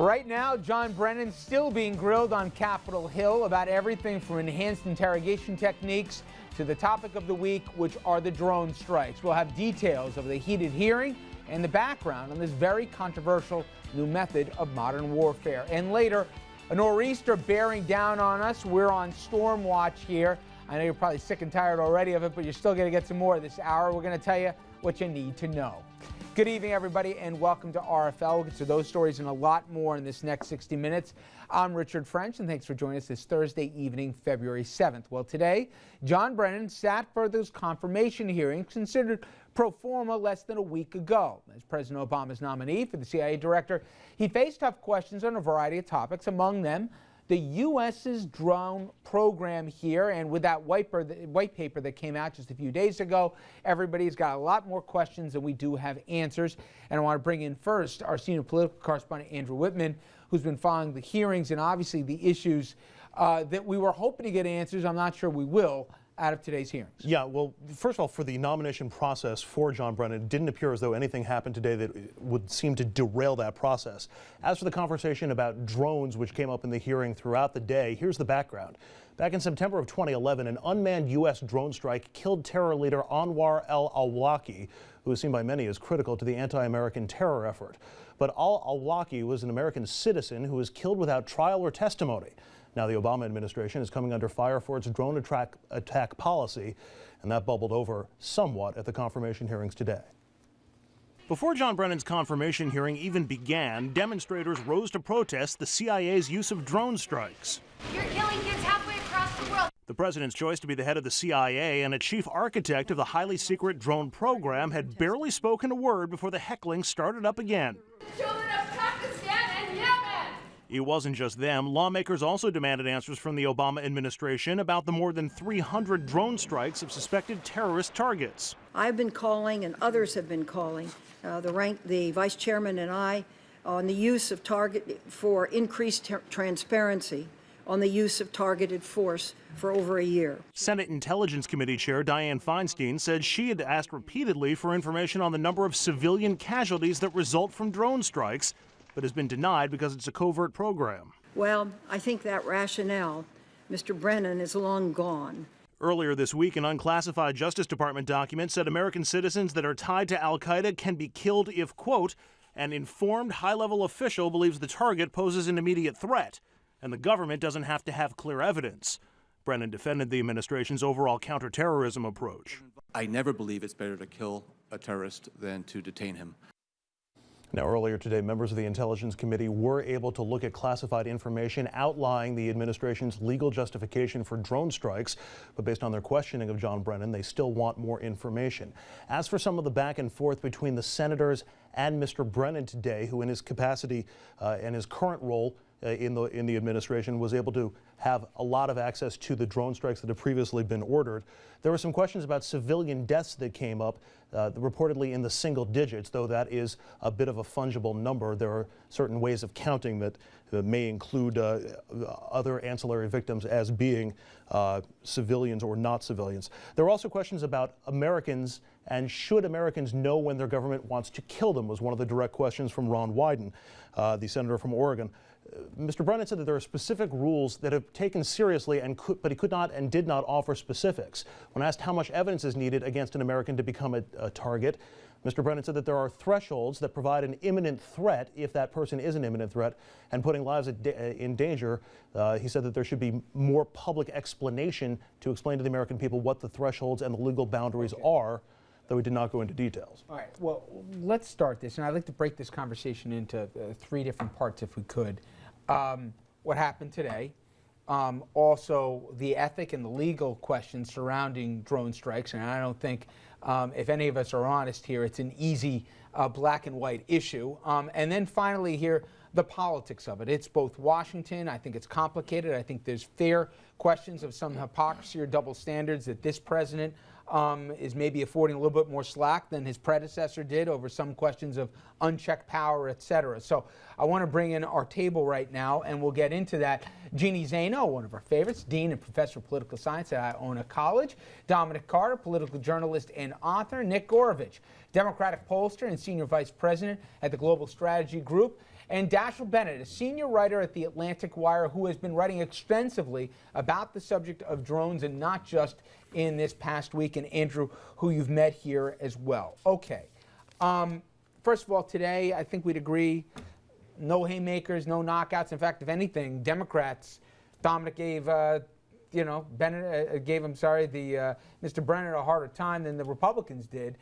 Right now, John Brennan still being grilled on Capitol Hill about everything from enhanced interrogation techniques to the topic of the week, which are the drone strikes. We'll have details of the heated hearing and the background on this very controversial new method of modern warfare. And later, a nor'easter bearing down on us. We're on storm watch here. I know you're probably sick and tired already of it, but you're still going to get some more this hour. We're going to tell you what you need to know. Good evening, everybody, and welcome to RFL. We'll get to those stories and a lot more in this next 60 minutes. I'm Richard French, and thanks for joining us this Thursday evening, February 7th. Well, today, John Brennan sat for those confirmation hearings considered pro forma less than a week ago. As President Obama's nominee for the CIA director, he faced tough questions on a variety of topics, among them the U.S.'s drone program here. And with that white paper that came out just a few days ago, everybody's got a lot more questions than we do have answers. And I want to bring in first our senior political correspondent, Andrew Whitman, who's been following the hearings and obviously the issues that we were hoping to get answers. I'm not sure we will out of today's hearings. Yeah, well, first of all, for the nomination process for John Brennan, it didn't appear as though anything happened today that would seem to derail that process. As for the conversation about drones, which came up in the hearing throughout the day, here's the background. Back in September of 2011, an unmanned U.S. drone strike killed terror leader Anwar al-Awlaki, who was seen by many as critical to the anti-American terror effort. But al-Awlaki was an American citizen who was killed without trial or testimony. Now, the Obama administration is coming under fire for its drone attack policy, and that bubbled over somewhat at the confirmation hearings today. Before John Brennan's confirmation hearing even began, demonstrators rose to protest the CIA's use of drone strikes. You're killing kids halfway across the world. The president's choice to be the head of the CIA and a chief architect of the highly secret drone program had barely spoken a word before the heckling started up again. The children of Pakistan and Yemen. It wasn't just them. Lawmakers also demanded answers from the Obama administration about the more than 300 drone strikes of suspected terrorist targets. I've been calling, and others have been calling, the vice chairman and I, on the use of for increased transparency on the use of targeted force for over a year. Senate Intelligence Committee Chair Dianne Feinstein said she had asked repeatedly for information on the number of civilian casualties that result from drone strikes, but has been denied because it's a covert program. Well, I think that rationale, Mr. Brennan, is long gone. Earlier this week, an unclassified Justice Department document said American citizens that are tied to al-Qaeda can be killed if, quote, an informed high-level official believes the target poses an immediate threat, and the government doesn't have to have clear evidence. Brennan defended the administration's overall counterterrorism approach. I never believe it's better to kill a terrorist than to detain him. Now, earlier today, members of the Intelligence Committee were able to look at classified information outlining the administration's legal justification for drone strikes. But based on their questioning of John Brennan, they still want more information. As for some of the back and forth between the senators and Mr. Brennan today, who in his capacity and his current role in the administration was able to have a lot of access to the drone strikes that have previously been ordered. There were some questions about civilian deaths that came up, reportedly in the single digits, though that is a bit of a fungible number. There are certain ways of counting that may include other ancillary victims as being civilians or not civilians. There were also questions about Americans, and should Americans know when their government wants to kill them, was one of the direct questions from Ron Wyden, the senator from Oregon. Mr. Brennan said that there are specific rules that have taken seriously, but he could not and did not offer specifics. When asked how much evidence is needed against an American to become a target, Mr. Brennan said that there are thresholds that provide an imminent threat if that person is an imminent threat and putting lives in danger. He said that there should be more public explanation to explain to the American people what the thresholds and the legal boundaries are, though he did not go into details. All right, well, let's start this, and I'd like to break this conversation into three different parts if we could. What happened today, also the ethic and the legal questions surrounding drone strikes, and I don't think, if any of us are honest here, it's an easy black and white issue. And then finally here, the politics of it. It's both Washington. I think it's complicated. I think there's fair questions of some hypocrisy or double standards that this president is maybe affording a little bit more slack than his predecessor did over some questions of unchecked power, et cetera. So I want to bring in our table right now, and we'll get into that. Jeannie Zaino, one of our favorites, Dean and Professor of Political Science at Iona College. Dominic Carter, political journalist and author. Nick Gorovich, Democratic pollster and Senior Vice President at the Global Strategy Group. And Dashiell Bennett, a senior writer at The Atlantic Wire who has been writing extensively about the subject of drones and not just in this past week, and Andrew, who you've met here as well. Okay. First of all, today, I think we'd agree, no haymakers, no knockouts. In fact, if anything, Democrats, Dominic gave, Bennett gave him, Mr. Brennan a harder time than the Republicans did.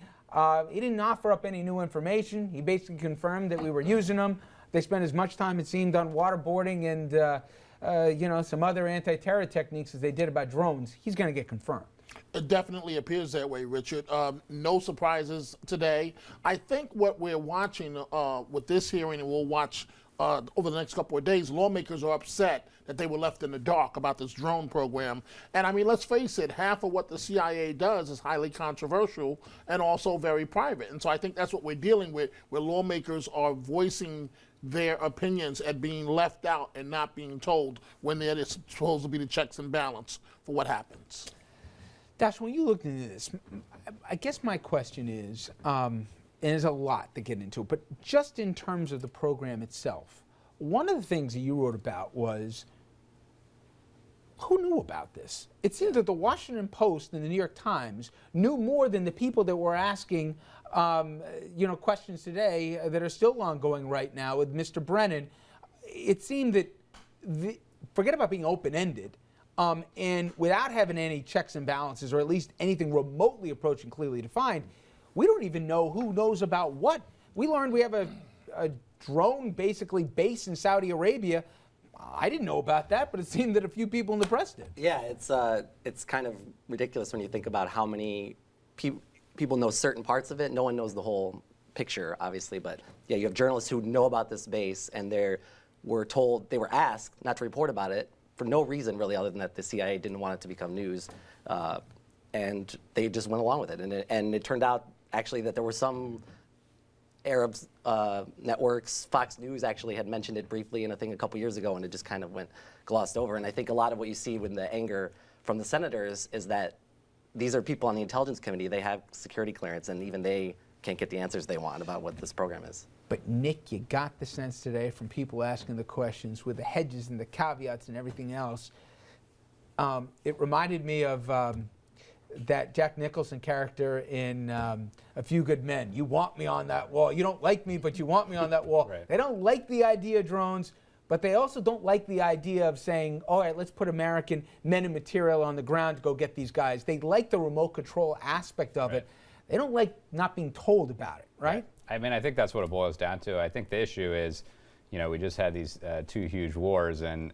He didn't offer up any new information. He basically confirmed that we were using them. They spent as much time, it seemed, on waterboarding and, some other anti-terror techniques as they did about drones. He's going to get confirmed. It definitely appears that way, Richard. No surprises today. I think what we're watching with this hearing, and we'll watch over the next couple of days, lawmakers are upset that they were left in the dark about this drone program. And I mean, let's face it, half of what the CIA does is highly controversial and also very private. And so I think that's what we're dealing with, where lawmakers are voicing their opinions at being left out and not being told when they're supposed to be the checks and balance for what happens. Dash, when you looked into this, I guess my question is, and there's a lot to get into, but just in terms of the program itself, one of the things that you wrote about was, who knew about this? It seems that the Washington Post and the New York Times knew more than the people that were asking questions today that are still ongoing right now with Mr. Brennan. It seemed that, forget about being open-ended, and without having any checks and balances, or at least anything remotely approaching clearly defined, we don't even know who knows about what. We learned we have a drone basically based in Saudi Arabia. I didn't know about that, but it seemed that a few people in the press did. Yeah, it's kind of ridiculous when you think about how many people know certain parts of it. No one knows the whole picture, obviously, but yeah, you have journalists who know about this base, and they were asked not to report about it for no reason really, other than that the CIA didn't want it to become news, and they just went along with it. And it turned out actually that there were some Arab networks. Fox News actually had mentioned it briefly in a thing a couple years ago, and it just kind of went glossed over. And I think a lot of what you see with the anger from the senators is that these are people on the Intelligence Committee. They have security clearance, and even they can't get the answers they want about what this program is. But Nick, you got the sense today from people asking the questions with the hedges and the caveats and everything else. It reminded me of that Jack Nicholson character in A Few Good Men. You want me on that wall. You don't like me, but you want me on that wall. Right. They don't like the idea of drones, but they also don't like the idea of saying, all right, let's put American men and material on the ground to go get these guys. They like the remote control aspect of it. They don't like not being told about it, right? I mean, I think that's what it boils down to. I think the issue is, we just had these two huge wars, and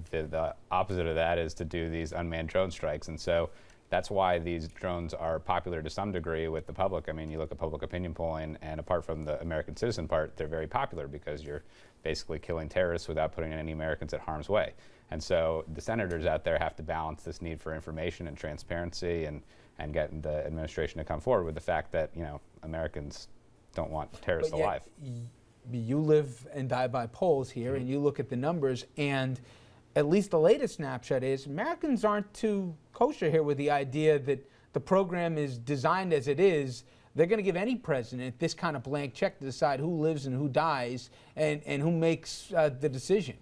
the opposite of that is to do these unmanned drone strikes. And so that's why these drones are popular to some degree with the public. I mean, you look at public opinion polling, and apart from the American citizen part, they're very popular because you're basically killing terrorists without putting any Americans at harm's way. And so the senators out there have to balance this need for information and transparency and getting the administration to come forward with the fact that, Americans don't want terrorists alive. You live and die by polls here, and you look at the numbers, and at least the latest snapshot is Americans aren't too kosher here with the idea that the program is designed as it is. They're going to give any president this kind of blank check to decide who lives and who dies and who makes the decision,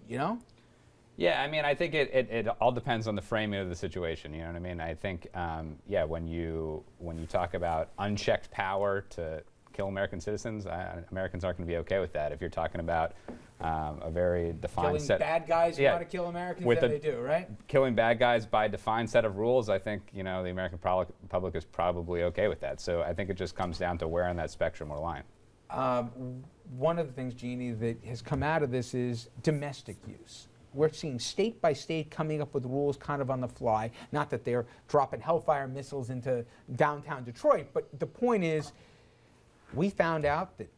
Yeah, I mean, I think it all depends on the framing of the situation. You know what I mean? I think, when you talk about unchecked power to kill American citizens, Americans aren't going to be okay with that. If you're talking about a very defined killing bad guys who want to kill Americans, that they do, right? Killing bad guys by a defined set of rules, I think, the American public is probably okay with that. So I think it just comes down to where on that spectrum we're lying. One of the things, Jeannie, that has come out of this is domestic use. We're seeing state by state coming up with rules kind of on the fly. Not that they're dropping Hellfire missiles into downtown Detroit, but the point is, we found out that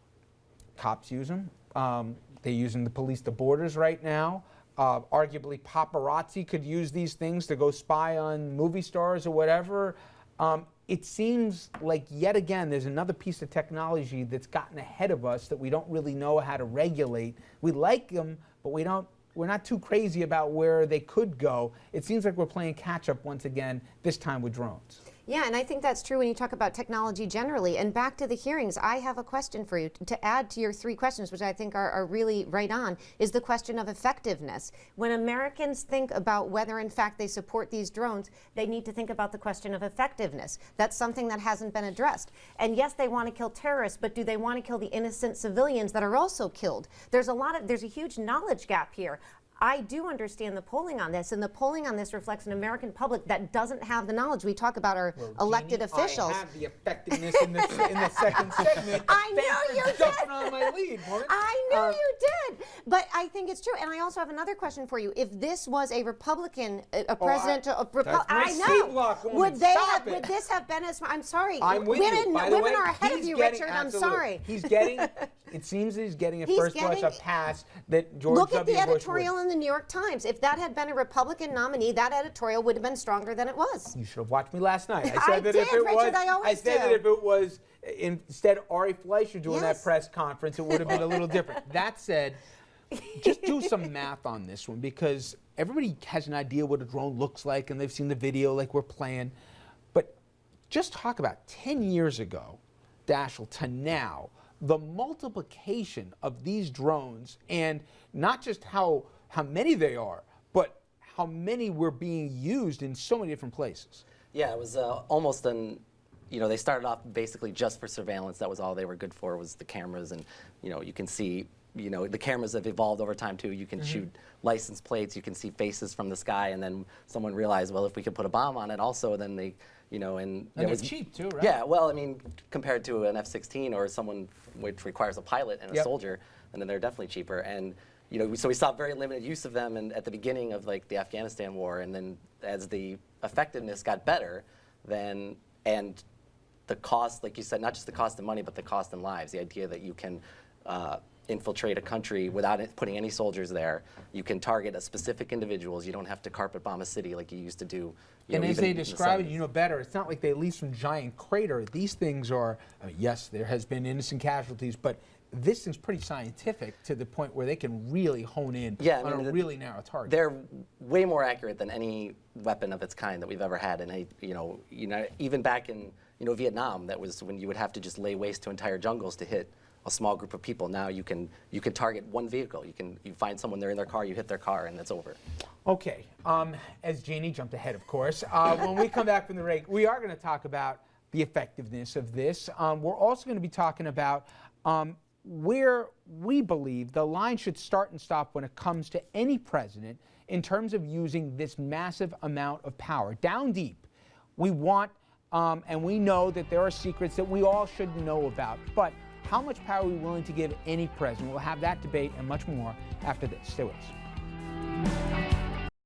cops use them. They're using the police to borders right now. Arguably, paparazzi could use these things to go spy on movie stars or whatever. It seems like, yet again, there's another piece of technology that's gotten ahead of us that we don't really know how to regulate. We like them, but we're not too crazy about where they could go. It seems like we're playing catch-up once again, this time with drones. Yeah, and I think that's true when you talk about technology generally. And back to the hearings, I have a question for you. To add to your 3 questions, which I think are really right on, is the question of effectiveness. When Americans think about whether in fact they support these drones, they need to think about the question of effectiveness. That's something that hasn't been addressed. And yes, they want to kill terrorists, but do they want to kill the innocent civilians that are also killed? There's a huge knowledge gap here. I do understand the polling on this, and the polling on this reflects an American public that doesn't have the knowledge. We talk about our elected officials. I have the effectiveness in the second segment. I knew you did. Jumping on my lead, woman. I knew you did. But I think it's true. And I also have another question for you. If this was a Republican, president, I know. Would this have been as? I'm sorry. I'm with you. By the way, women are ahead of you, Richard. I'm sorry. He's getting. It seems that he's getting a first blush a pass that George Look W. at the Bush editorial in the New York Times. If that had been a Republican nominee, that editorial would have been stronger than it was. You should have watched me last night. I said I that did, if it Richard, was, I always said that do. if it was instead Ari Fleischer doing that Yes. press conference, it would have been a little different. That said, just do some math on this one, because everybody has an idea what a drone looks like and they've seen the video like we're playing. But just talk about 10 years ago, Daschle, to now, the multiplication of these drones, and not just how many they are, but how many were being used in so many different places. Yeah, it was almost they started off basically just for surveillance. That was all they were good for, was the cameras. And, you can see, the cameras have evolved over time too. You can shoot license plates, you can see faces from the sky, and then someone realized, well, if we could put a bomb on it also, then they, and they're cheap too, right? Yeah, well, I mean, compared to an F-16 or someone which requires a pilot and a soldier, and then they're definitely cheaper. And so we saw very limited use of them at the beginning of the Afghanistan war, and then as the effectiveness got better, and the cost, like you said, not just the cost of money, but the cost in lives. The idea that you can infiltrate a country without putting any soldiers there. You can target specific individuals. You don't have to carpet bomb a city like you used to do. And as they describe it, better, it's not like they leave some giant crater. These things are, yes, there has been innocent casualties, but this thing's pretty scientific to the point where they can really hone in on a really narrow target. They're way more accurate than any weapon of its kind that we've ever had. And even back in Vietnam, that was when you would have to just lay waste to entire jungles to hit a small group of people. Now you can target one vehicle. You find someone, they're in their car, you hit their car, and that's over. Okay, as Jeannie jumped ahead, of course, when we come back from the break, we are going to talk about the effectiveness of this. We're also going to be talking about where we believe the line should start and stop when it comes to any president in terms of using this massive amount of power. Down deep, we want, and we know that there are secrets that we all should know about, but how much power are we willing to give any president? We'll have that debate and much more after this. Stay with us.